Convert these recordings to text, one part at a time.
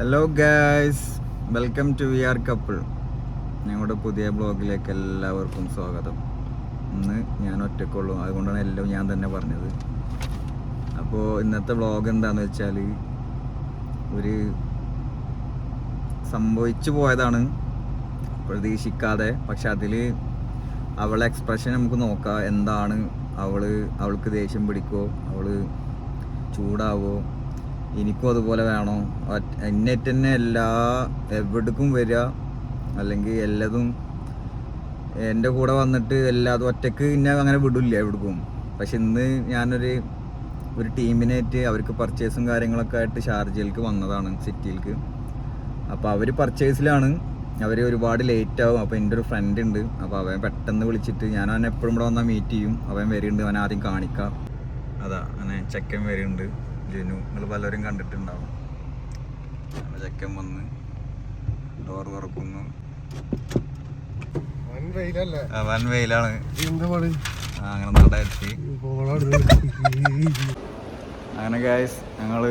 Hello guys, welcome to we are couple. ഞങ്ങളുടെ പുതിയ ബ്ലോഗിലേക്ക് എല്ലാവർക്കും സ്വാഗതം. ഇന്ന് ഞാൻ ഒറ്റയ്ക്കുള്ളൂ, അതുകൊണ്ടാണ് എല്ലാം ഞാൻ തന്നെ പറഞ്ഞത്. അപ്പോൾ ഇന്നത്തെ വ്ളോഗ് എന്താണെന്ന് വെച്ചാൽ ഒരു സംഭവിച്ചു പോയതാണ്, പ്രതീക്ഷിക്കാതെ. പക്ഷെ അതിൽ അവളുടെ എക്സ്പ്രഷൻ നമുക്ക് നോക്കാം. എന്താണ് അവൾക്ക് ദേഷ്യം പിടിക്കുമോ, അവൾ ചൂടാവോ, എനിക്കും അതുപോലെ വേണോ, എന്നിട്ട് തന്നെ എവിടേക്കും വരിക, അല്ലെങ്കിൽ എല്ലാതും എൻ്റെ കൂടെ വന്നിട്ട് എല്ലാതും ഒറ്റയ്ക്ക് എന്നെ അങ്ങനെ വിടില്ല എവിടേക്കും. പക്ഷെ ഇന്ന് ഞാനൊരു ടീമിനായിട്ട് അവർക്ക് പർച്ചേസും കാര്യങ്ങളൊക്കെ ആയിട്ട് ഷാർജയിലേക്ക് വന്നതാണ്, സിറ്റിയിലേക്ക്. അപ്പോൾ അവർ പർച്ചേസിലാണ്, അവർ ഒരുപാട് ലേറ്റ് ആവും. അപ്പോൾ എൻ്റെ ഒരു ഫ്രണ്ട് ഉണ്ട്, അപ്പോൾ അവൻ പെട്ടെന്ന് വിളിച്ചിട്ട് അവൻ എപ്പോഴും ഇവിടെ വന്നാൽ മീറ്റ് ചെയ്യും. അവൻ വരുന്നുണ്ട്, അവൻ ആദ്യം കാണിക്കാം. അതാ അങ്ങനെ ചെക്കൻ വരുന്നുണ്ട്, ജിനു. നിങ്ങൾ പലരും കണ്ടിട്ടുണ്ടാവും. ചെക്കൻ വന്ന് ഡോർ തുറക്കുന്നു. വൻ വെയിലാണ്, അങ്ങനെ നടത്തി. അങ്ങനെ ഗൈസ് ഞങ്ങൾ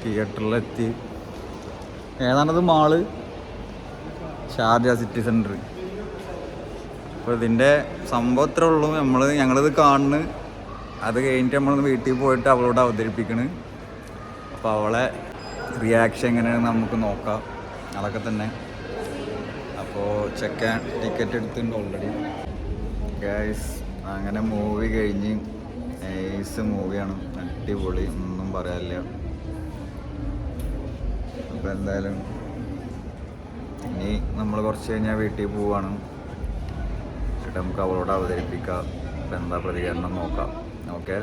തിയേറ്ററിലെത്തി. ഏതാണത് മാള്, ഷാർജ സിറ്റി സെൻറ്റർ. അപ്പോൾ ഇതിൻ്റെ സംഭവം ഇത്രേ ഉള്ളൂ. ഞങ്ങളിത് കാണുന്നു. അത് കഴിഞ്ഞിട്ട് നമ്മളൊന്ന് വീട്ടിൽ പോയിട്ട് അവളോട് അവതരിപ്പിക്കണ്. അപ്പോൾ അവളെ റിയാക്ഷൻ എങ്ങനെയാണെന്ന് നമുക്ക് നോക്കാം, അതൊക്കെ തന്നെ. അപ്പോൾ ചെക്കൻ ടിക്കറ്റ് എടുത്തിട്ടുണ്ട് ഓൾറെഡി. ഗൈസ് അങ്ങനെ മൂവി കഴിഞ്ഞ് നൈസ് മൂവിയാണ്, അടിപൊളി, ഒന്നും പറയാനില്ല. അപ്പോൾ എന്തായാലും ഇനി നമ്മൾ കുറച്ച് കഴിഞ്ഞാൽ വീട്ടിൽ പോവാണ്. എന്നിട്ട് നമുക്ക് അവളോട് അവതരിപ്പിക്കാം, അപ്പോൾ എന്താ പ്രതികരണം നോക്കാം. ഓക്കെ.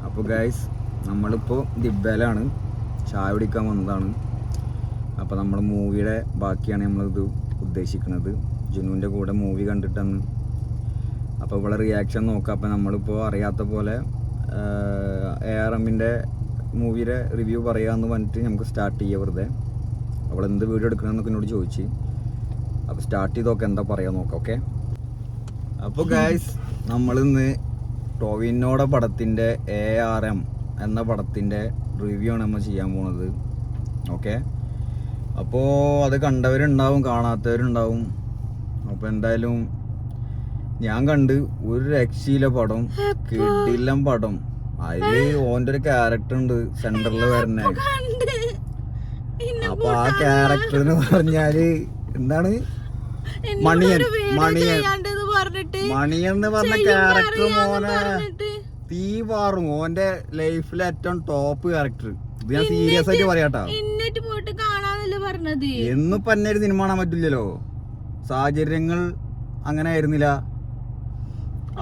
അപ്പോൾ ഗൈസ് നമ്മളിപ്പോൾ ദിബ്ബയിലാണ്, ചായ കുടിക്കാൻ വന്നതാണ്. അപ്പോൾ നമ്മുടെ മൂവിയുടെ ബാക്കിയാണ് നമ്മളിത് ഉദ്ദേശിക്കുന്നത്. ജുനുവിൻ്റെ കൂടെ മൂവി കണ്ടിട്ടാണ്. അപ്പോൾ ഇവിടെ റിയാക്ഷൻ നോക്കാം. അപ്പോൾ നമ്മളിപ്പോൾ അറിയാത്ത പോലെ ARMൻ്റെ മൂവിയുടെ റിവ്യൂ പറയാമെന്ന് പറഞ്ഞിട്ട് നമുക്ക് സ്റ്റാർട്ട് ചെയ്യാം വെറുതെ. അവൾ എന്ത് വീഡിയോ എടുക്കണമെന്നൊക്കെ എന്നോട് ചോദിച്ചു. അപ്പോൾ സ്റ്റാർട്ട് ചെയ്ത് നോക്കാം, എന്താ പറയാൻ നോക്കാം. ഓക്കെ. അപ്പോൾ ഗൈസ് നമ്മളിന്ന് ടോവിനോയുടെ പടത്തിൻ്റെ ARM എന്ന പടത്തിൻ്റെ റിവ്യൂ ആണ് നമ്മൾ ചെയ്യാൻ പോണത്. ഓക്കെ. അപ്പോൾ അത് കണ്ടവരുണ്ടാവും, കാണാത്തവരുണ്ടാവും. അപ്പോൾ എന്തായാലും ഞാൻ കണ്ട് ഒരു രക്ഷയിലെ പടം, കിടിലം പടം. അതില് ഓൻ്റെ ഒരു ക്യാരക്ടർ ഉണ്ട് സെൻറ്ററിൽ വരുന്നേ. അപ്പോൾ ആ ക്യാരക്ടർ എന്ന് പറഞ്ഞാല് എന്താണ്, മണിയൻ എന്ന് പറഞ്ഞ ക്യാരക്ടർ മോനെ തീ പാറും. ഓന്റെ ലൈഫിലെ ഏറ്റവും ടോപ്പ് ക്യാരക്ടർ. ഇത് ഞാൻ സീരിയസ് ആയിട്ട് പറയാട്ടാ. എന്നിപ്പോ എന്നെ ഒരു സിനിമ കാണാൻ പറ്റില്ലല്ലോ, സാഹചര്യങ്ങൾ അങ്ങനെ ആയിരുന്നില്ല.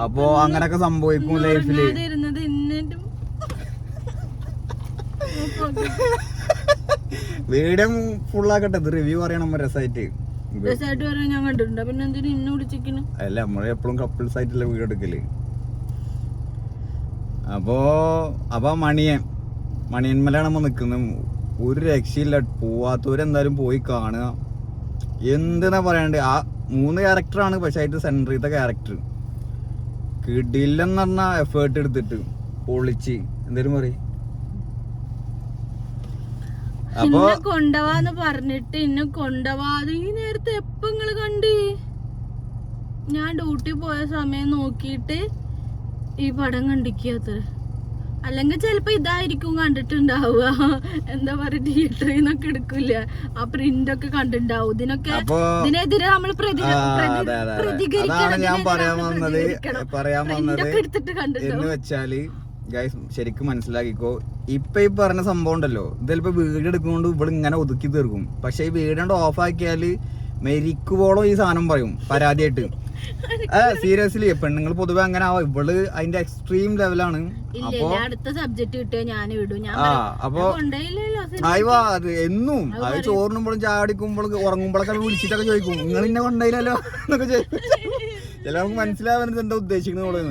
അപ്പോ അങ്ങനൊക്കെ സംഭവിക്കും ലൈഫില്. വീഡിയോ ഫുള്ളാക്കട്ടെ, ഇത് റിവ്യൂ പറയണം രസമായിട്ട്. അല്ല, നമ്മള് എപ്പോഴും കപ്പിൾസ് ആയിട്ടുള്ള വീഡിയോ എടുക്കല്. അപ്പൊ മണിയന്മലാണ് നമ്മൾ നിൽക്കുന്നത്. ഒരു രക്ഷയില്ല, പോവാത്തവരെന്തായാലും പോയി കാണുക. എന്തെന്നാ പറയാണ്ട്, ആ 3 ക്യാരക്ടറാണ്. പക്ഷെ ആയിട്ട് സെൻട്രിത്തെ ക്യാരക്ടർ കിടില്ലെന്ന് പറഞ്ഞാൽ എഫേർട്ട് എടുത്തിട്ട് പൊളിച്ച് എന്തേലും പറയും. അപ്പൊ കൊണ്ടവാന്ന് പറഞ്ഞിട്ട് ഇന്നെ കൊണ്ടവാതെ ഈ നേരത്തെ എപ്പ നിങ്ങള് കണ്ട്? ഞാൻ ഡ്യൂട്ടി പോയ സമയം നോക്കിയിട്ട് ഈ പടം കണ്ടിക്കാത്ര. അല്ലെങ്കിൽ ചിലപ്പോ ഇതായിരിക്കും കണ്ടിട്ടുണ്ടാവുക. എന്താ പറയാ, തിയേറ്ററിൽ നിന്നൊക്കെ എടുക്കില്ല, ആ പ്രിന്റ് ഒക്കെ കണ്ടിട്ടുണ്ടാവും. ഇതിനെതിരെ നമ്മൾ എന്ന് വെച്ചാല് ഗൈസ് ശരിക്കും മനസ്സിലാക്കിക്കോ. ഇപ്പൊ ഈ പറഞ്ഞ സംഭവം ഉണ്ടല്ലോ, ഇത് ചിലപ്പോ വീഡിയോ എടുക്കുന്നോണ്ട് ഇവിടെ ഇങ്ങനെ ഒതുക്കി തീർക്കും. പക്ഷെ ഈ വീഡിയോ ഓഫ് ആക്കിയാല് മെരിക്കുവോളം ഈ സാധനം പറയും പരാതിയായിട്ട്. സീരിയസ്ലി പെണ്ണുങ്ങൾ പൊതുവെ അങ്ങനെ ആവാം. ഇവള് അതിന്റെ എക്സ്ട്രീം ലെവലാണ്. അപ്പൊ അയവാ അത് എന്നും അത് ചോറിനുമ്പോഴും ചാടിക്കുമ്പോഴും ഉറങ്ങുമ്പോഴൊക്കെ വിളിച്ചിട്ടൊക്കെ ചോദിക്കും, നിങ്ങൾ ഇന്നെ കൊണ്ടായില്ലല്ലോ എന്നൊക്കെ ചോദിക്കും. ചിലർക്ക് മനസ്സിലാവാൻ എന്താ ഉദ്ദേശിക്കുന്നത്.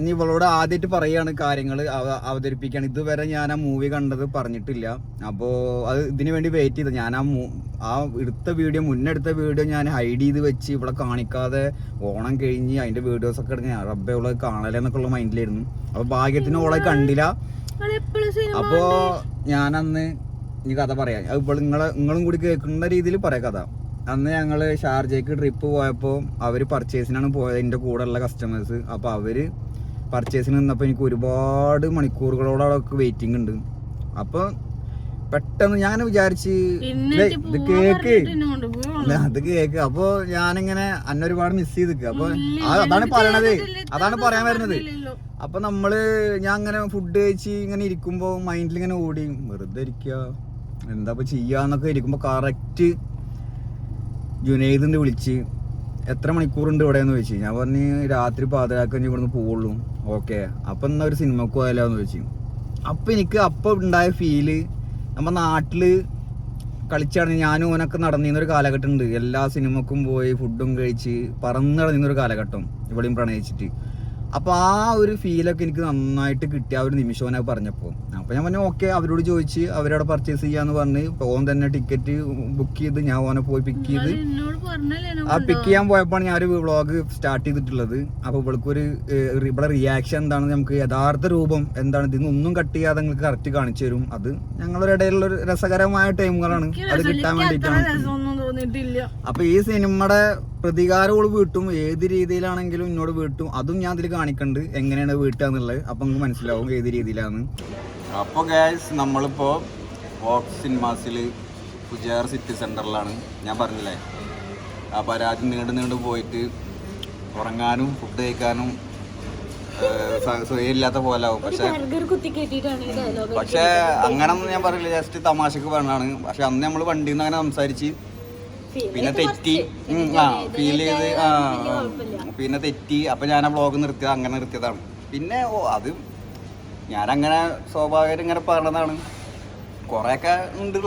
ഇനി ഇവളോട് ആദ്യമായിട്ട് പറയാണ് കാര്യങ്ങൾ അവതരിപ്പിക്കുകയാണ്. ഇതുവരെ ഞാൻ ആ മൂവി കണ്ടത് പറഞ്ഞിട്ടില്ല. അപ്പോൾ അത് ഇതിനു വേണ്ടി വെയിറ്റ് ചെയ്ത് ഞാൻ മുന്നെടുത്ത വീഡിയോ ഞാൻ ഹൈഡ് ചെയ്ത് വെച്ച് ഇവിടെ കാണിക്കാതെ ഓണം കഴിഞ്ഞ് അതിന്റെ വീഡിയോസൊക്കെ എടുക്കാൻ റബ്ബെ അവളെ കാണലെന്നൊക്കെ ഉള്ള മൈൻഡിലായിരുന്നു. അപ്പോൾ ഭാഗ്യത്തിന് ഓളെ കണ്ടില്ല. അപ്പോൾ ഞാനന്ന് ഈ കഥ പറയാം. അത് ഇപ്പോൾ നിങ്ങളും കൂടി കേൾക്കുന്ന രീതിയിൽ പറയാം കഥ. അന്ന് ഞങ്ങൾ ഷാർജയ്ക്ക് ട്രിപ്പ് പോയപ്പോൾ അവർ പർച്ചേസിനാണ് പോയത്, എൻ്റെ കൂടെ ഉള്ള കസ്റ്റമേഴ്സ്. അപ്പോൾ അവർ പർച്ചേസിന് നിന്നപ്പോൾ എനിക്ക് ഒരുപാട് മണിക്കൂറുകളോടൊക്കെ വെയിറ്റിംഗ് ഉണ്ട്. അപ്പോൾ പെട്ടെന്ന് ഞാൻ വിചാരിച്ച് ഇത് കേക്ക്. അപ്പോൾ ഞാനിങ്ങനെ അന്നെ ഒരുപാട് മിസ് ചെയ്ത് നിൽക്കുക. അപ്പോൾ അതാണ് പറയാൻ വരുന്നത്. അപ്പോൾ ഞാൻ അങ്ങനെ ഫുഡ് കഴിച്ച് ഇങ്ങനെ ഇരിക്കുമ്പോൾ മൈൻഡിൽ ഇങ്ങനെ ഓടി വെറുതെ ഇരിക്കുക എന്താ ഇപ്പോൾ ചെയ്യാന്നൊക്കെ ഇരിക്കുമ്പോൾ കറക്റ്റ് ജുനൈദിൻ്റെ വിളിച്ച് എത്ര മണിക്കൂറുണ്ട് ഇവിടെ എന്ന് ചോദിച്ചു. ഞാൻ പറഞ്ഞ് രാത്രി പാതിരാക്കഞ്ച് ഇവിടുന്ന് പോവുള്ളൂ. ഓക്കെ, അപ്പം എന്നാൽ ഒരു സിനിമക്ക് പോയാലോ എന്ന് ചോദിച്ചു. അപ്പം എനിക്ക് അപ്പം ഉണ്ടായ ഫീല് നമ്മുടെ നാട്ടിൽ കളിച്ചാണ് ഞാനും ഓനൊക്കെ നടന്നിരുന്നൊരു കാലഘട്ടം ഉണ്ട്. എല്ലാ സിനിമക്കും പോയി ഫുഡും കഴിച്ച് പറന്ന് നടന്നിരുന്നൊരു കാലഘട്ടം ഇവിടെയും പ്രണയിച്ചിട്ട്. അപ്പോൾ ആ ഒരു ഫീലൊക്കെ എനിക്ക് നന്നായിട്ട് കിട്ടിയ ആ ഒരു നിമിഷം ഓനെ പറഞ്ഞപ്പോൾ. അപ്പോൾ ഞാൻ പറഞ്ഞു ഓക്കെ, അവരോട് ചോദിച്ച് അവരവിടെ പർച്ചേസ് ചെയ്യാന്ന് പറഞ്ഞ് ഓൻ തന്നെ ടിക്കറ്റ് ബുക്ക് ചെയ്ത് ഞാൻ ഓനെ പോയി പിക്ക് ചെയ്ത് ആ പിക്ക് ചെയ്യാൻ പോയപ്പോഴാണ് ഞാൻ ഒരു വ്ളോഗ് സ്റ്റാർട്ട് ചെയ്തിട്ടുള്ളത്. അപ്പോൾ ഇവിടെ റിയാക്ഷൻ എന്താണ്, നമുക്ക് യഥാർത്ഥ രൂപം എന്താണ്, ഇതിൽ നിന്നൊന്നും കട്ട് ചെയ്യാതെ നിങ്ങൾക്ക് കറക്റ്റ് കാണിച്ചു തരും. അത് ഞങ്ങളുടെ ഇടയിലുള്ള ഒരു രസകരമായ ടൈമുകളാണ്, അത് കിട്ടാൻ വേണ്ടിയിട്ടാണ്. അപ്പൊ ഈ സിനിമയുടെ പ്രതികാരം വീട്ടും, ഏത് രീതിയിലാണെങ്കിലും എന്നോട് വീട്ടും. അതും ഞാൻ ഇതിൽ കാണിക്കണ്ട് എങ്ങനെയാണ് വീട്ടുക എന്നുള്ളത്. അപ്പൊ നമുക്ക് മനസ്സിലാവും ഏത് രീതിയിലാണ്. അപ്പോൾ ഗൈസ് നമ്മളിപ്പോൾ വോക്സ് സിനിമാസിൽ ഫുജാർ സിറ്റി സെൻറ്ററിലാണ്. ഞാൻ പറഞ്ഞില്ലേ ആ പരാതി നീണ്ടു പോയിട്ട് ഉറങ്ങാനും ഫുഡ് കഴിക്കാനും സുഖമില്ലാത്ത പോലെ ആവും. പക്ഷേ അങ്ങനൊന്നും ഞാൻ പറയില്ല, ജസ്റ്റ് തമാശക്ക് പറഞ്ഞാണ്. പക്ഷെ അന്ന് നമ്മൾ വണ്ടിയിൽ നിന്ന് അങ്ങനെ സംസാരിച്ച് പിന്നെ തെറ്റി ഫീൽ ചെയ്ത് പിന്നെ തെറ്റി. അപ്പം ഞാൻ ആ വ്ളോഗ് നിർത്തിയത് അങ്ങനെ നിർത്തിയതാണ്. പിന്നെ അത് ഞാനങ്ങനെ സ്വാഭാവികമായിട്ട് ഇങ്ങനെ പറഞ്ഞതാണ്. കുറേയൊക്കെ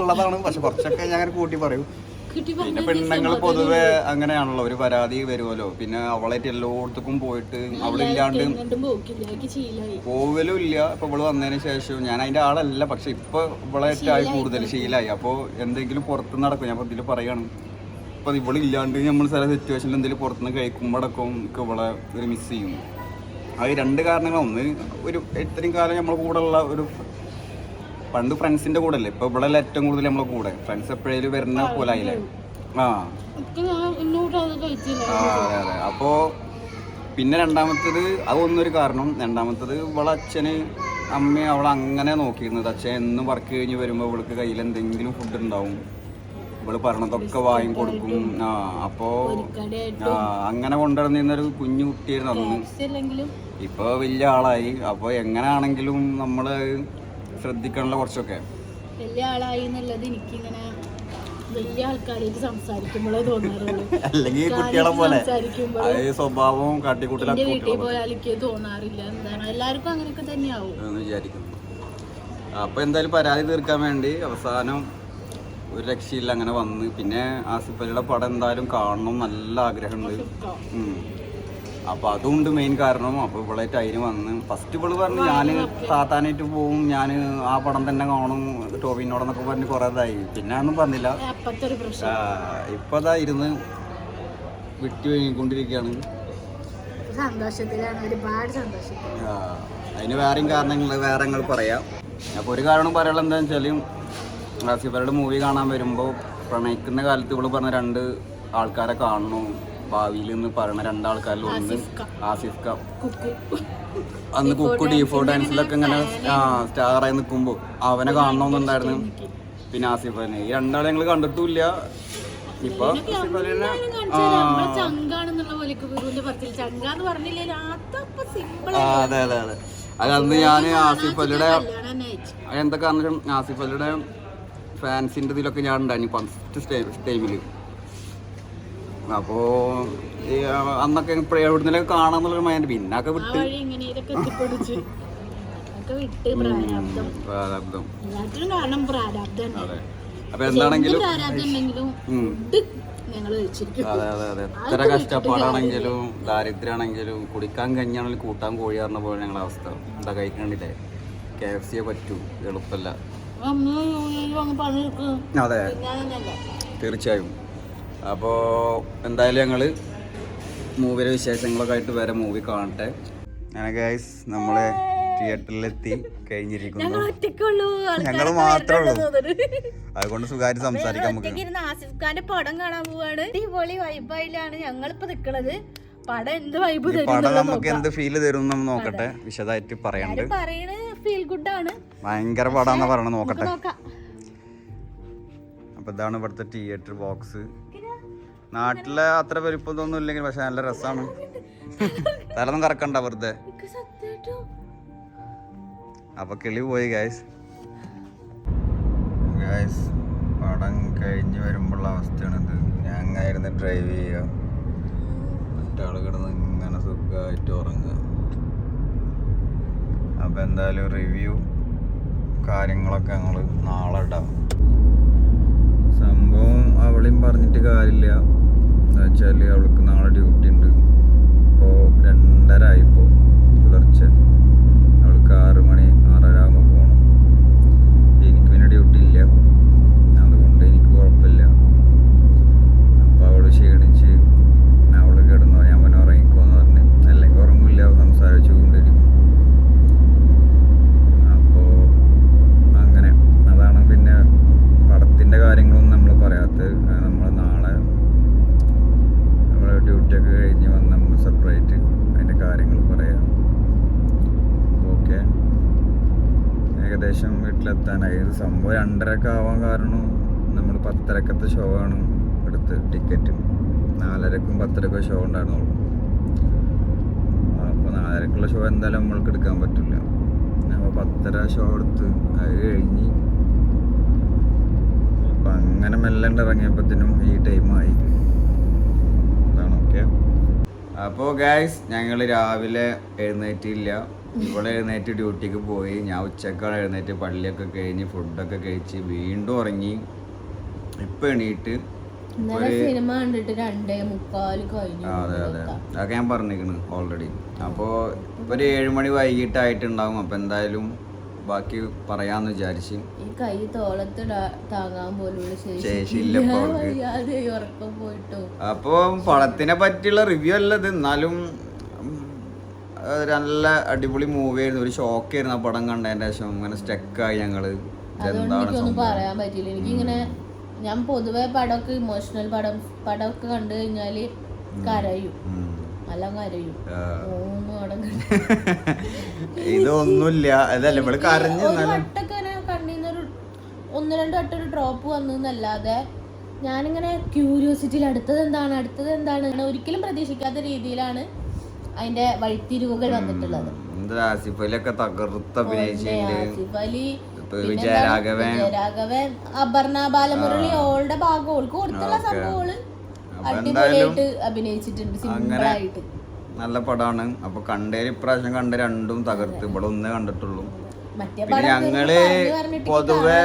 ഉള്ളതാണ്, പക്ഷെ കുറച്ചൊക്കെ ഞാൻ അങ്ങനെ കൂട്ടി പറയും. പിന്നെ പെണ്ണുങ്ങൾ പൊതുവെ അങ്ങനെയാണല്ലോ, ഒരു പരാതി വരുമല്ലോ. പിന്നെ അവളായിട്ട് എല്ലായിടത്തേക്കും പോയിട്ട് അവളില്ലാണ്ട് പോവലും ഇല്ല. ഇപ്പൊ ഇവള് വന്നതിന് ശേഷം ഞാൻ അതിന്റെ ആളല്ല, പക്ഷെ ഇപ്പൊ ഇവളായിട്ടായി കൂടുതൽ ശീലമായി. അപ്പോൾ എന്തെങ്കിലും പുറത്ത് നടക്കും, ഞാൻ ഇതിൽ പറയാണ്. ഇപ്പൊ ഇവളില്ലാണ്ട് നമ്മൾ ചില സിറ്റുവേഷനിൽ എന്തെങ്കിലും പുറത്തുനിന്ന് കഴിക്കുമ്പോഴടക്കം നമുക്ക് ഇവളെ ഒരു മിസ് ചെയ്യും. അത് രണ്ട് കാരണങ്ങൾ. ഒന്ന്, ഒരു ഇത്രയും കാലം നമ്മളെ കൂടെ ഉള്ള ഒരു പണ്ട് ഫ്രണ്ട്സിന്റെ കൂടെ അല്ലേ, ഇപ്പൊ ഇവിടെ ഏറ്റവും കൂടുതൽ നമ്മളെ കൂടെ ഫ്രണ്ട്സ് എപ്പോഴേലും വരുന്ന പോലെ ആയില്ലേ. അതെ. അപ്പോ പിന്നെ രണ്ടാമത്തത് അതൊന്നൊരു കാരണം. രണ്ടാമത്തത് ഇവളെ അച്ഛന് അമ്മയും അവളെ അങ്ങനെ നോക്കിയിരുന്നത്. അച്ഛൻ എന്നും വർക്ക് കഴിഞ്ഞ് വരുമ്പോൾ ഇവൾക്ക് കയ്യിൽ എന്തെങ്കിലും ഫുഡ് ഉണ്ടാവും, ഇവള് പറഞ്ഞതൊക്കെ വാങ്ങി കൊടുക്കും. അപ്പോ അങ്ങനെ കൊണ്ടുവന്നിരുന്നൊരു കുഞ്ഞു കുട്ടിയായിരുന്നു അന്ന്. ഇപ്പൊ വലിയ ആളായി. അപ്പൊ എങ്ങനെയാണെങ്കിലും നമ്മള് ശ്രദ്ധിക്കണല്ലോ കുറച്ചൊക്കെ. വലിയ ആളായി എന്നുള്ളത് എനിക്കിങ്ങനെ വലിയ ആൾക്കാരായിട്ട് സംസാരിക്കുമ്പോഴേ തോന്നാറുള്ളൂ. അല്ലെങ്കിൽ കുട്ടികളെ പോലെ സ്വഭാവവും കാട്ടിക്കൂട്ടലൊക്കെ വീട്ടിൽ പോയാൽ എനിക്ക് തോന്നാറില്ല. എന്താണ് എല്ലാവർക്കും അങ്ങനെയൊക്കെ തന്നെയാവും എന്ന് വിചാരിക്കുന്നു. അപ്പൊ എന്തായാലും പരാതി തീർക്കാൻ വേണ്ടി അവസാനം ഒരു രക്ഷയില്ല അങ്ങനെ വന്ന്. പിന്നെ ആസിഫ് അലിയുടെ പടം എന്തായാലും കാണണം, നല്ല ആഗ്രഹമുണ്ട്. അപ്പോൾ അതുകൊണ്ട് മെയിൻ കാരണം. അപ്പോൾ ഇവളായിട്ട് അതിന് വന്ന് ഫസ്റ്റ് ഇവള് പറഞ്ഞു ഞാൻ താത്താനായിട്ട് പോവും, ഞാൻ ആ പടം തന്നെ കാണും ടോവിനോടെന്നൊക്കെ പറഞ്ഞ് കുറേ ഇതായി. പിന്നെ ഒന്നും പറഞ്ഞില്ല. ഇപ്പം അതാ ഇരുന്ന് വിട്ടു വാങ്ങിക്കൊണ്ടിരിക്കുകയാണ്. അതിന് വേറെയും കാരണങ്ങൾ വേറെ ഞങ്ങൾ പറയാം. അപ്പോൾ ഒരു കാരണം പറയാനുള്ള എന്താണെന്ന് വെച്ചാൽ, ആസിഫ് അലിയുടെ മൂവി കാണാൻ വരുമ്പോൾ പ്രണയിക്കുന്ന കാലത്ത് ഇവള് പറഞ്ഞ രണ്ട് ആൾക്കാരെ കാണണം ഭാവിയിൽ എന്ന് പറയുന്ന രണ്ടാൾക്കാരിൽ ഒന്ന് ആസിഫ് ഖാൻ. അന്ന് കുക്കു ഡീഫോ ഡാൻസിലൊക്കെ ഇങ്ങനെ സ്റ്റാറായി നിൽക്കുമ്പോൾ അവനെ കാണണമെന്നുണ്ടായിരുന്നു. പിന്നെ ആസിഫ് അലിനെ. ഈ രണ്ടാളെ ഞങ്ങൾ കണ്ടിട്ടില്ല. ഇപ്പൊ ആസിഫ് അലിനെ അതെ. അത് അന്ന് ഞാൻ ആസിഫ് അലിയുടെ എന്താ കാരണം ആസിഫ് അലിയുടെ ഫാൻസിൻ്റെ ഇതിലൊക്കെ ഞാൻ ഉണ്ടായിരുന്നു ഫസ്റ്റ് ടൈമിൽ. അപ്പോൾ അന്നൊക്കെ എവിടുന്നൊക്കെ കാണാന്നുള്ളൊരു മൈൻഡ് പിന്നൊക്കെ വിട്ട് പ്രാരാബ്ദം. അതെ. അപ്പൊ എന്താണെങ്കിലും അതെ. എത്ര കഷ്ടപ്പാടാണെങ്കിലും ദാരിദ്ര്യമാണെങ്കിലും കുടിക്കാൻ കഞ്ഞാണെങ്കിലും കൂട്ടാൻ കോഴിയാറുന്ന പോലെ ഞങ്ങളുടെ അവസ്ഥ. എന്താ കഴിക്കണ്ടില്ലേ, KFC പറ്റൂ, എളുപ്പമല്ല. അതെ, തീർച്ചയായും. അപ്പോൾ എന്തായാലും ഞങ്ങൾ മൂവിയുടെ വിശേഷങ്ങളൊക്കെ ആയിട്ട് വേറെ മൂവി കാണട്ടെ. അങ്ങനെ ഗൈസ് നമ്മളെ തിയേറ്ററിലെത്തി കഴിഞ്ഞിരിക്കുന്നു. ഞങ്ങൾ ഒറ്റക്കുള്ളൂ, ഞങ്ങൾ മാത്രമേ ഉള്ളൂ, അതുകൊണ്ട് സുഖമായിട്ട് സംസാരിക്കാം നമുക്ക്. ആസിഫ് ഖാന്റെ പടം കാണാൻ പോവാണ്. അടിപൊളി വൈബായിലാണ് ഞങ്ങളിപ്പോ നിക്കണത്. പടം എന്ത് വൈബ് പടം നമുക്ക് എന്ത് ഫീല് തരും എന്ന് നോക്കട്ടെ, വിശദമായിട്ട് പറയാണ്ട്. പറയണ ഫീൽ ഗുഡ് ആണ്, ഭയങ്കര പടാന്ന് പറയണ നോക്കട്ടെ. അപ്പൊ ഇതാണ് ഇവിടുത്തെ തിയേറ്റർ ബോക്സ്. നാട്ടിലെ അത്ര വലിപ്പമൊന്നും ഇല്ലെങ്കിൽ പക്ഷെ നല്ല രസമാണ്. തലൊന്നും കറക്കണ്ട വെറുതെ. അപ്പൊ കിളി പോയി ഗൈസ്. പടം കഴിഞ്ഞ് വരുമ്പോഴുള്ള അവസ്ഥയാണിത്. ഞങ്ങായിരുന്നു ഡ്രൈവ് ചെയ്യുക, മറ്റാള് കിടന്ന് ഇങ്ങനെ സുഖമായിട്ട് ഉറങ്ങുക. അപ്പൊ എന്തായാലും റിവ്യൂ കാര്യങ്ങളൊക്കെ ഞങ്ങൾ നാളെ ഇടാം. സംഭവം അവളെയും പറഞ്ഞിട്ട് കാര്യമില്ല, എന്ന് വെച്ചാൽ അവൾക്ക് നാളെ ഡ്യൂട്ടി ഉണ്ട്. ഇപ്പോൾ 2:30 ആയിപ്പോൾ പുലർച്ചെ. അവൾക്ക് 6 മണി 6:30 ആകുമ്പോൾ പോകണം. എനിക്ക് പിന്നെ ഡ്യൂട്ടി ഇല്ല, അതുകൊണ്ട് എനിക്ക് കുഴപ്പമില്ല. അപ്പോൾ അവൾ ക്ഷീണിച്ച് അവൾ കിടന്നോ, ഞാൻ പിന്നെ ഉറങ്ങിക്കോന്ന് പറഞ്ഞ്. അല്ലെങ്കിൽ ഉറങ്ങില്ല, സംസാരിച്ചു കൊണ്ടിരിക്കും. അപ്പോൾ അങ്ങനെ അതാണ്. പിന്നെ പടത്തിൻ്റെ കാര്യങ്ങളൊന്നും നമ്മൾ പറയാത്തത്. നമ്മൾ നാളെ നമ്മൾ ഡ്യൂട്ടിയൊക്കെ കഴിഞ്ഞ് വന്ന് നമ്മൾ സെപ്പറേറ്റ് അതിൻ്റെ കാര്യങ്ങൾ പറയാം. ഓക്കെ, ഏകദേശം വീട്ടിലെത്താനായി. സംഭവം 2:30 ആവാൻ കാരണം നമ്മൾ 10:30 ഷോ ആണ് എടുത്ത് ടിക്കറ്റ്. 4:30ക്കും 10:30ക്കും ഷോ ഉണ്ടായിരുന്നുള്ളൂ. അപ്പോൾ 4:30ക്കുള്ള ഷോ എന്തായാലും നമ്മൾക്ക് എടുക്കാൻ പറ്റില്ല. അപ്പോൾ 10:30 ഷോ എടുത്ത് അത് കഴിഞ്ഞ് അപ്പം അങ്ങനെ മെല്ലെ ഇറങ്ങിയപ്പോഴത്തേനും ഈ ടൈമായി. അതാണ് ഓക്കെ. അപ്പോൾ ഗൈസ് ഞങ്ങൾ രാവിലെ എഴുന്നേറ്റില്ല. ഇവിടെ എഴുന്നേറ്റ് ഡ്യൂട്ടിക്ക് പോയി. ഞാൻ ഉച്ചക്കാണ് എഴുന്നേറ്റ് പള്ളിയൊക്കെ കഴിഞ്ഞ് ഫുഡൊക്കെ കഴിച്ച് വീണ്ടും ഉറങ്ങി. ഇപ്പം എണീറ്റ് സിനിമ കണ്ടിട്ട് 2:45 കഴിഞ്ഞു. അതെ അതെ, അതൊക്കെ ഞാൻ പറഞ്ഞിരിക്കണ് ഓൾറെഡി. അപ്പോൾ ഇപ്പോൾ ഒരു 7 മണി വൈകിട്ടായിട്ടുണ്ടാവും. അപ്പോൾ എന്തായാലും ബാക്കി പറയാന്ന് വിചാരിച്ച്. ഈ കൈ തോളത്ത് താങ്ങാൻ പോലുള്ള ശേഷിയില്ല ഉറക്കം പോയിട്ടോ. അപ്പൊ പടത്തിനെ പറ്റിയുള്ള റിവ്യൂ അല്ലത്, എന്നാലും നല്ല അടിപൊളി മൂവി ആയിരുന്നു. ഒരു ഷോക്കായിരുന്നു ആ പടം കണ്ടതിന്റെ ശേഷം. അങ്ങനെ സ്റ്റക്കായി ഞങ്ങള്. എനിക്കൊന്നും പറയാൻ പറ്റില്ല. എനിക്കിങ്ങനെ ഞാൻ പൊതുവെ പടമൊക്കെ ഇമോഷണൽ പടമൊക്കെ കണ്ടു കഴിഞ്ഞാല് കരയും, നല്ല കരയും. ഇതൊന്നുമില്ല, അതല്ല ഇവിടെ കരഞ്ഞു. കണ്ണീന്നൊരു 1-2 വട്ടം ഒരു ഡ്രോപ്പ് വന്നല്ലാതെ ഞാനിങ്ങനെ ക്യൂരിയോസിറ്റിയിൽ അടുത്തത് എന്താണ് ഒരിക്കലും പ്രതീക്ഷിക്കാത്ത രീതിയിലാണ് അതിന്റെ വഴിത്തിരിവുകൾ വന്നിട്ടുള്ളത്. ആസിഫ് അലിയൊക്കെ തകർത്ത് ആസിഫ് അലി, വിജയരാഘവൻ, അപർണ ബാലമുരളി, ഓളുടെ ഭാഗം ഓൾക്ക് കൊടുത്തുള്ള സംഭവങ്ങള് അടിപൊളിയായിട്ട് അഭിനയിച്ചിട്ടുണ്ട്. സിമ്പിളായിട്ട് നല്ല പടമാണ്. അപ്പൊ കണ്ടേല് ഇപ്രാവശ്യം കണ്ട രണ്ടും തകർത്ത്. ഇവിടെ ഒന്നേ കണ്ടിട്ടുള്ളൂ. പിന്നെ ഞങ്ങള് പൊതുവെ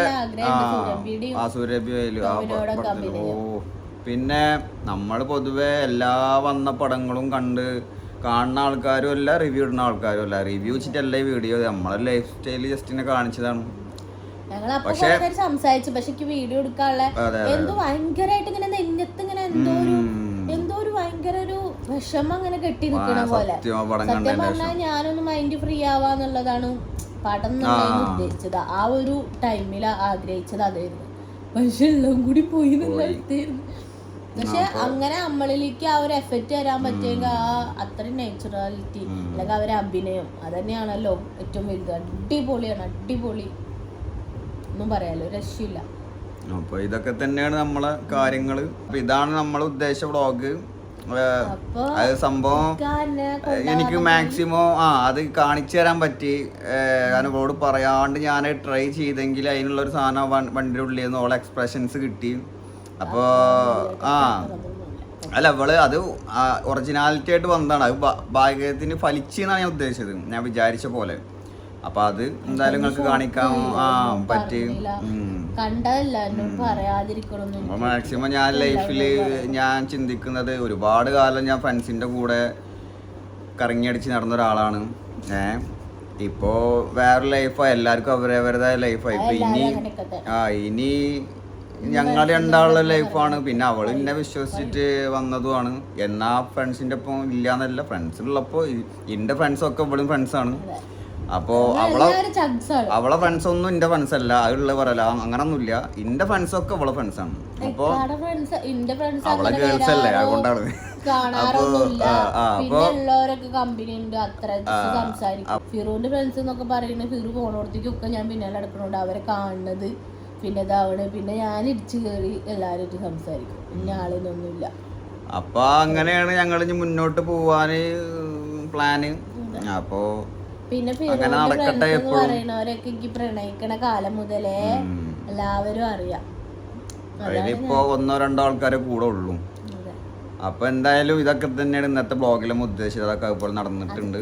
പിന്നെ നമ്മള് പൊതുവെ എല്ലാ വന്ന പടങ്ങളും കാണുന്ന ആൾക്കാരും അല്ല, റിവ്യൂ ഇടുന്ന ആൾക്കാരും അല്ല. റിവ്യൂ വെച്ചിട്ടല്ല ഈ വീഡിയോ, നമ്മളെ ലൈഫ് സ്റ്റൈൽ ജസ്റ്റിനെ കാണിച്ചതാണ്. പക്ഷെ സംസാരിച്ചു. പക്ഷെ വീഡിയോ എടുക്കാനുള്ള എന്തോ ഭയങ്കരമായിട്ട് ഇങ്ങനെ നെഞ്ഞത്ത് ഇങ്ങനെ എന്തോ ഒരു ഭയങ്കര ഒരു വിഷമം അങ്ങനെ കെട്ടി നിൽക്കണ പോലെ. സത്യം പറഞ്ഞാൽ ഞാനൊന്ന് മൈൻഡ് ഫ്രീ ആവാന്നുള്ളതാണ് പടം ഉദ്ദേശിച്ചത്. ആ ഒരു ടൈമിൽ ആഗ്രഹിച്ചത് അതായിരുന്നു. പക്ഷെ എല്ലാം കൂടി പോയി നിർത്തിയിരുന്നു. പക്ഷെ അങ്ങനെ നമ്മളിലേക്ക് ആ ഒരു എഫക്റ്റ് വരാൻ പറ്റിയെങ്കിൽ ആ അത്രയും നാച്ചുറാലിറ്റി അല്ലെങ്കിൽ അവരെ അഭിനയം അതന്നെയാണല്ലോ ഏറ്റവും വലുത്. അടിപൊളിയാണ്, അടിപൊളി, ഒന്നും പറയാലോ, രക്ഷയില്ല. അപ്പൊ ഇതൊക്കെ തന്നെയാണ് നമ്മളെ കാര്യങ്ങള്. അപ്പൊ ഇതാണ് നമ്മളെ ഉദ്ദേശ വ്ളോഗ്. അത് സംഭവം എനിക്ക് മാക്സിമം അത് കാണിച്ചു തരാൻ പറ്റി. കാരണം അവളോട് പറയാണ്ട് ഞാൻ ട്രൈ ചെയ്തെങ്കിൽ അതിനുള്ളൊരു സാധനം വണ്ടിയുടെ ഉള്ളിൽ നിന്ന് ഓളെ എക്സ്പ്രഷൻസ് കിട്ടി. അപ്പോൾ അല്ല അവള് അത് ഒറിജിനാലിറ്റി ആയിട്ട് വന്നതാണ്. അത് ഭാഗ്യത്തിന് ഫലിച്ചെന്നാണ് ഞാൻ ഉദ്ദേശിച്ചത്, ഞാൻ വിചാരിച്ച പോലെ. അപ്പൊ അത് എന്തായാലും നിങ്ങൾക്ക് കാണിക്കാൻ പറ്റി. മാക്സിമം ഞാൻ ലൈഫില് ഞാൻ ചിന്തിക്കുന്നത്, ഒരുപാട് കാലം ഞാൻ ഫ്രണ്ട്സിന്റെ കൂടെ കറങ്ങിയടിച്ച് നടന്ന ഒരാളാണ്. ഇപ്പോ വേറെ ലൈഫായി, എല്ലാവർക്കും അവരവരുടേതായ ലൈഫായി. ഇപ്പൊ ഇനി ഞങ്ങൾ രണ്ടാളുടെ ലൈഫാണ്. പിന്നെ അവൾ എന്നെ വിശ്വസിച്ചിട്ട് വന്നതുമാണ്. എന്നാ ഫ്രണ്ട്സിന്റെ ഒപ്പം ഇല്ലാന്നല്ല, ഫ്രണ്ട്സിനുള്ളപ്പോ എന്റെ ഫ്രണ്ട്സൊക്കെ ഇവളും ഫ്രണ്ട്സാണ്. അപ്പോ അവളെ ഫ്രണ്ട്സ് ഒന്നും എന്റെ ഫ്രണ്ട്സ് അല്ല, അതുള്ള പറയല അങ്ങനൊന്നുമില്ല. എന്റെ ഫ്രണ്ട്സ് ഒക്കെ അവളെ ഫ്രണ്ട്സ് ആണ്. അപ്പൊ അവളെ ഗേൾസ് അല്ലേ, അതുകൊണ്ടാണ്. ഉള്ളവരൊക്കെ കമ്പനി ഉണ്ട്, അത്ര സംസാരിക്കും. ഫിറോന്റെ ഫ്രണ്ട്സ് എന്നൊക്കെ പറയുന്നത് ഫിറു പോണോടത്തേക്കൊക്കെ ഞാൻ പിന്നാലെ നടക്കണോണ്ട് അവരെ കാണുന്നത് പിന്നെ ഇതാവണേ. പിന്നെ ഞാൻ ഇടിച്ചു കയറി എല്ലാരും സംസാരിക്കും, പിന്നെ ആളിനൊന്നുമില്ല. അപ്പൊ അങ്ങനെയാണ് ഞങ്ങൾ ഇനി മുന്നോട്ട് പോവാന് പ്ലാന്. അപ്പോ പിന്നെ പറയുന്നവരൊക്കെ എനിക്ക് പ്രണയിക്കണ കാലം മുതലേ എല്ലാവരും അറിയാം. അതിലിപ്പോ 1-2 ആൾക്കാരെ കൂടെ ഉള്ളൂ. അപ്പൊ എന്തായാലും ഇതൊക്കെ തന്നെയാണ് ഇന്നത്തെ ബ്ലോഗിലും ഉദ്ദേശിച്ചത്. അതൊക്കെ ഇപ്പോൾ നടന്നിട്ടുണ്ട്.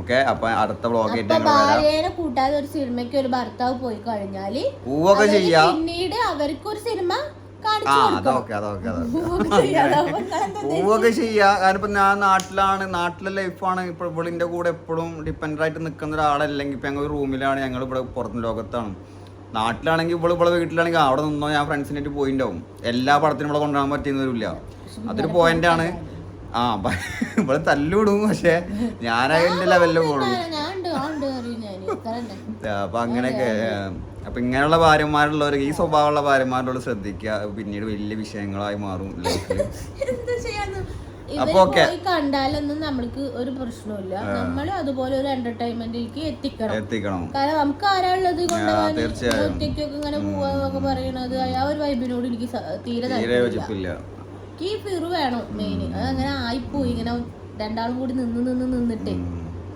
ഓക്കെ, അപ്പൊ അടുത്ത ബ്ലോഗായിട്ട് ഭാര്യനെ കൂട്ടാതെ ഒരു സിനിമയ്ക്ക് ഒരു ഭർത്താവ് പോയി കഴിഞ്ഞാല് പൂവൊക്കെ ചെയ്യാം. പിന്നീട് അവർക്ക് ഒരു സിനിമ അതൊക്കെ പൂവൊക്കെ ചെയ്യാ. കാരണം ഇപ്പൊ ഞാൻ നാട്ടിലെ ലൈഫാണ്. ഇപ്പൊ ഇവളിന്റെ കൂടെ എപ്പോഴും ഡിപ്പെൻഡ് ആയിട്ട് നിൽക്കുന്ന ഒരാളല്ലെങ്കിൽ ഇപ്പൊ ഞങ്ങൾ റൂമിലാണ്, ഞങ്ങൾ ഇവിടെ പുറത്ത് ലോകത്താണ്. നാട്ടിലാണെങ്കിൽ ഇവിടെ വീട്ടിലാണെങ്കിൽ അവിടെ നിന്നോ ഞാൻ ഫ്രണ്ട്സിനായിട്ട് പോയിണ്ടാവും. എല്ലാ പടത്തിനും ഇവിടെ കൊണ്ടുപോകാൻ പറ്റുന്നവരില്ല. അതൊരു പോയിന്റ് ആണ്. ഇവിടെ തല്ലുവിടും, പക്ഷെ ഞാനതിന്റെ ലെവലില് പോകും. അപ്പൊ അങ്ങനെയൊക്കെ. അപ്പൊ ഇങ്ങനെയുള്ള ഭാര്യമാരുള്ളവർ, ഈ സ്വഭാവമുള്ള ഭാര്യമാരുള്ള ശ്രദ്ധിക്കുക, പിന്നീട് വലിയ വിഷയങ്ങളായി മാറും ലൈഫിൽ. അപ്പൊ ഓക്കെ, കണ്ടാലൊന്നും നമ്മൾക്ക് ഒരു പ്രശ്നമില്ല. നമ്മൾ അതുപോലെ ഒരു എന്റർടൈൻമെന്റിലേക്ക് എത്തിക്കണം. കാരണം നമുക്ക് ആരാളുള്ളത് ഒറ്റയ്ക്കൊക്കെ ഇങ്ങനെ പോവാന്നൊക്കെ പറയണത് ആ ഒരു വൈബിനോട് എനിക്ക് തീരെ യോജിപ്പില്ല. ഈ ഫിറു വേണം മെയിൻ. അത് അങ്ങനെ ആയിപ്പോയി, ഇങ്ങനെ രണ്ടാളും കൂടി നിന്നിട്ടേ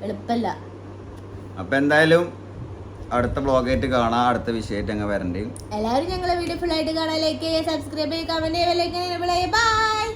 എളുപ്പല്ല. അപ്പൊ എന്തായാലും അടുത്ത ബ്ലോഗായിട്ട് കാണാം, അടുത്ത വിഷയമായിട്ട് അങ്ങ് വരണ്ടേ. എല്ലാവരും ഞങ്ങളെ വീഡിയോ ഫുൾ ആയിട്ട് കാണാൻ, ലൈക്ക് ചെയ്യുക, സബ്സ്ക്രൈബ് ചെയ്യുക, കമന്റ് ചെയ്യുക, ബൈ.